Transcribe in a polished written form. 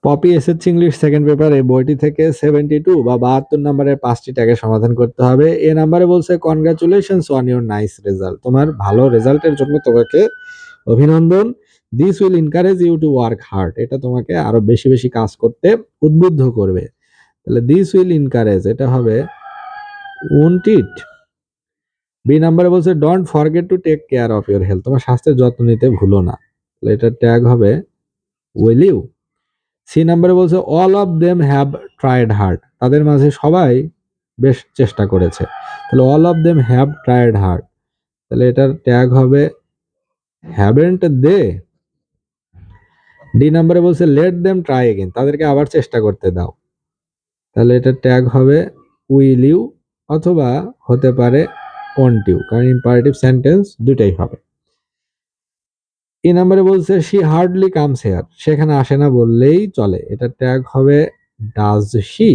Poppy SSC English second paper এই বইটি থেকে 72 বা 72 নম্বরের 5টি ট্যাগের সমাধান করতে হবে। এ নাম্বারে বলছে congratulations on your nice result, তোমার ভালো রেজাল্টের জন্য তোমাকে অভিনন্দন। This will encourage you to work hard, এটা তোমাকে আরো বেশি বেশি কাজ করতে উদ্বুদ্ধ করবে। তাহলে দিস উইল এনকারেজ এটা হবে ওন্ট ইট। বি নাম্বারে বলছে don't forget to take care of your health, তোমার স্বাস্থ্যের যত্ন নিতে ভুলো না, তাহলে এটার ট্যাগ হবে উইল ইউ। সি নাম্বারে বলছে all of them have tried hard, তাদের মাঝে সবাই বেশ চেষ্টা করেছে, তাহলে all of them have tried hard, তাহলে এটার ট্যাগ হবে হ্যাভেন্ট দে। ডি নাম্বারে বলছে লেট দেম ট্রাই এগেন, তাদেরকে আবার চেষ্টা করতে দাও, তাহলে এটার ট্যাগ হবে উইল ইউ অথবা হতে পারে ওন্ট ইউ, কারণ ইম্পারেটিভ সেন্টেন্স দুটাই হবে। ই নাম্বারে বলছে শি হার্ডলি কামস হেয়ার, সেখানে আসে না বললেই চলে, এটার ট্যাগ হবে ডাজ শি।